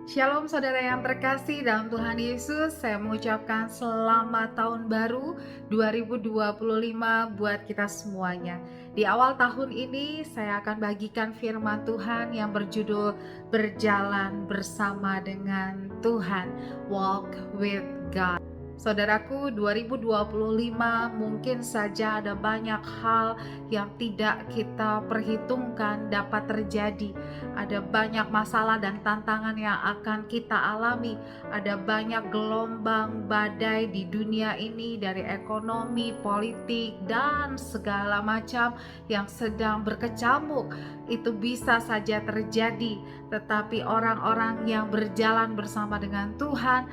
Shalom saudara yang terkasih dalam Tuhan Yesus, saya mengucapkan selamat tahun baru 2025 buat kita semuanya. Di awal tahun ini saya akan bagikan firman Tuhan yang berjudul Berjalan Bersama dengan Tuhan, Walk with God. Saudaraku, 2025 mungkin saja ada banyak hal yang tidak kita perhitungkan dapat terjadi. Ada banyak masalah dan tantangan yang akan kita alami. Ada banyak gelombang badai di dunia ini, dari ekonomi, politik, dan segala macam yang sedang berkecamuk. Itu bisa saja terjadi, tetapi orang-orang yang berjalan bersama dengan Tuhan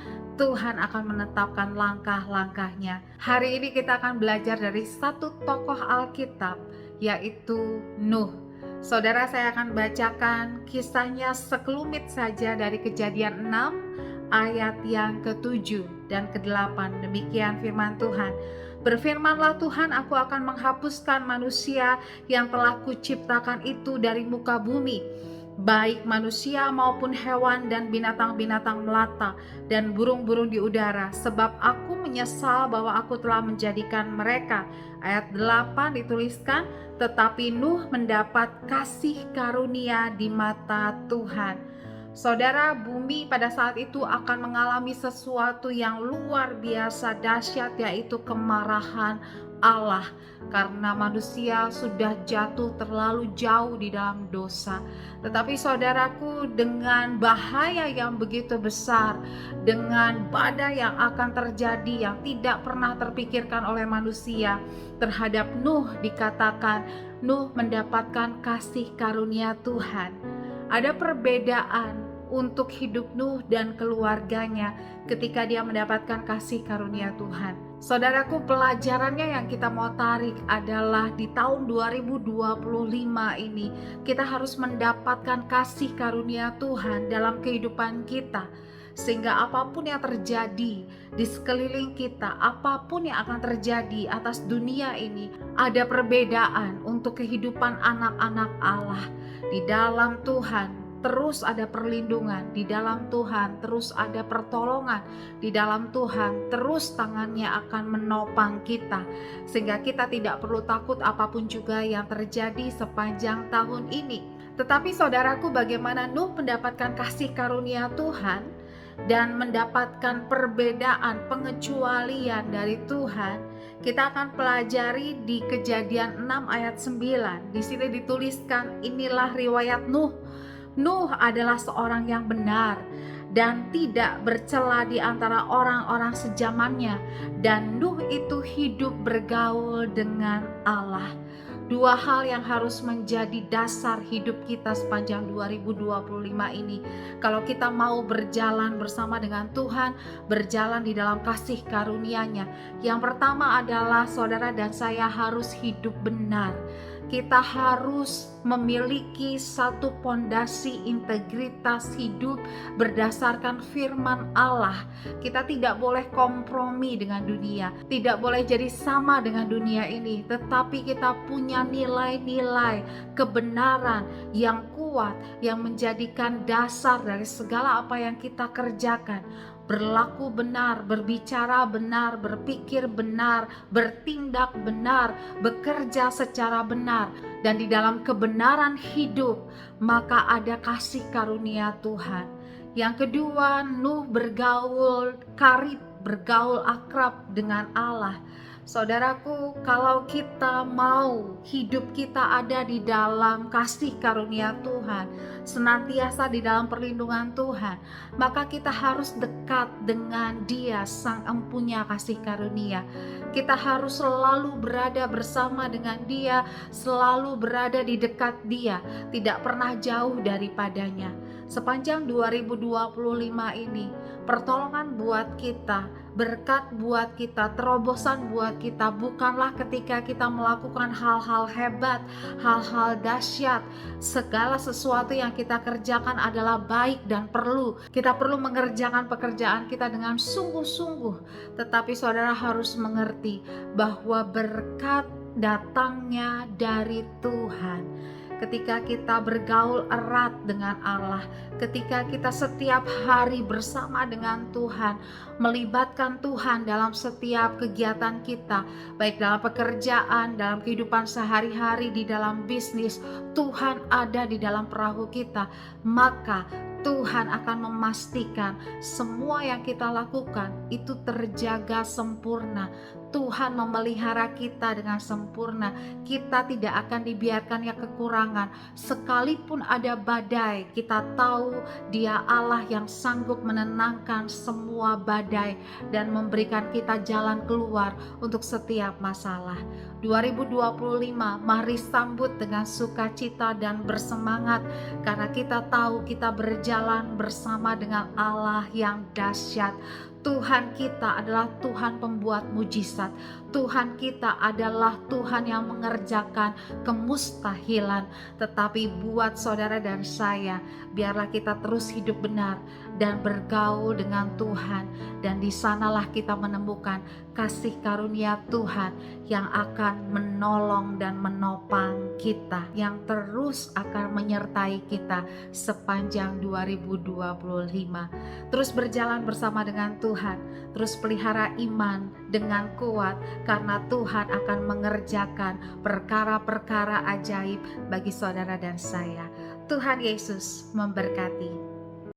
akan menetapkan langkah-langkahnya. Hari ini kita akan belajar dari satu tokoh Alkitab, yaitu Nuh. Saudara, saya akan bacakan kisahnya sekelumit saja dari Kejadian 6 ayat yang ke-7 dan ke-8. Demikian firman Tuhan. Berfirmanlah Tuhan, aku akan menghapuskan manusia yang telah kuciptakan itu dari muka bumi, baik manusia maupun hewan dan binatang-binatang melata dan burung-burung di udara, sebab aku menyesal bahwa aku telah menjadikan mereka. Ayat 8 dituliskan, tetapi Nuh mendapat kasih karunia di mata Tuhan. Saudara, bumi pada saat itu akan mengalami sesuatu yang luar biasa dahsyat, yaitu kemarahan Allah, karena manusia sudah jatuh terlalu jauh di dalam dosa. Tetapi saudaraku, dengan bahaya yang begitu besar, dengan badai yang akan terjadi yang tidak pernah terpikirkan oleh manusia, terhadap Nuh dikatakan Nuh mendapatkan kasih karunia Tuhan. Ada perbedaan untuk hidup Nuh dan keluarganya ketika dia mendapatkan kasih karunia Tuhan. Saudaraku, pelajarannya yang kita mau tarik adalah di tahun 2025 ini kita harus mendapatkan kasih karunia Tuhan dalam kehidupan kita, sehingga apapun yang terjadi di sekeliling kita, apapun yang akan terjadi atas dunia ini, ada perbedaan untuk kehidupan anak-anak Allah. Di dalam Tuhan terus ada perlindungan, di dalam Tuhan terus ada pertolongan, di dalam Tuhan terus tangannya akan menopang kita, sehingga kita tidak perlu takut apapun juga yang terjadi sepanjang tahun ini. Tetapi saudaraku, bagaimana Nuh mendapatkan kasih karunia Tuhan dan mendapatkan perbedaan, pengecualian dari Tuhan, kita akan pelajari di Kejadian 6 ayat 9. Di sini dituliskan, inilah riwayat Nuh. Nuh adalah seorang yang benar dan tidak bercela di antara orang-orang sezamannya, dan Nuh itu hidup bergaul dengan Allah. Dua hal yang harus menjadi dasar hidup kita sepanjang 2025 ini. Kalau kita mau berjalan bersama dengan Tuhan, berjalan di dalam kasih karunia-Nya, yang pertama adalah saudara dan saya harus hidup benar. Kita harus memiliki satu pondasi integritas hidup berdasarkan firman Allah. Kita tidak boleh kompromi dengan dunia, tidak boleh jadi sama dengan dunia ini, tetapi kita punya nilai-nilai kebenaran yang kuat yang menjadikan dasar dari segala apa yang kita kerjakan. Berlaku benar, berbicara benar, berpikir benar, bertindak benar, bekerja secara benar, dan di dalam kebenaran hidup, maka ada kasih karunia Tuhan. Yang kedua, Nuh bergaul karib, bergaul akrab dengan Allah. Saudaraku, kalau kita mau hidup kita ada di dalam kasih karunia Tuhan, senantiasa di dalam perlindungan Tuhan, maka kita harus dekat dengan Dia, Sang Empunya kasih karunia. Kita harus selalu berada bersama dengan Dia, selalu berada di dekat Dia, tidak pernah jauh daripadanya. Sepanjang 2025 ini, pertolongan buat kita, berkat buat kita, terobosan buat kita bukanlah ketika kita melakukan hal-hal hebat, hal-hal dahsyat. Segala sesuatu yang kita kerjakan adalah baik dan perlu. Kita perlu mengerjakan pekerjaan kita dengan sungguh-sungguh. Tetapi saudara harus mengerti bahwa berkat datangnya dari Tuhan. ketika kita bergaul erat dengan Allah, ketika kita setiap hari bersama dengan Tuhan, melibatkan Tuhan dalam setiap kegiatan kita, baik dalam pekerjaan, dalam kehidupan sehari-hari, di dalam bisnis, Tuhan ada di dalam perahu kita, maka Tuhan akan memastikan semua yang kita lakukan itu terjaga sempurna. Tuhan memelihara kita dengan sempurna. Kita tidak akan dibiarkan yang kekurangan. Sekalipun ada badai, kita tahu Dia Allah yang sanggup menenangkan semua badai dan memberikan kita jalan keluar untuk setiap masalah. 2025, mari sambut dengan sukacita dan bersemangat, karena kita tahu kita berjalan bersama dengan Allah yang dahsyat. Tuhan kita adalah Tuhan pembuat mujizat. Tuhan kita adalah Tuhan yang mengerjakan kemustahilan. Tetapi buat saudara dan saya, biarlah kita terus hidup benar dan bergaul dengan Tuhan, dan di sanalah kita menemukan kasih karunia Tuhan yang akan menolong dan menopang kita, yang terus akan menyertai kita sepanjang 2025. Terus berjalan bersama dengan Tuhan, terus pelihara iman dengan kuat, karena Tuhan akan mengerjakan perkara-perkara ajaib bagi saudara dan saya. Tuhan Yesus memberkati.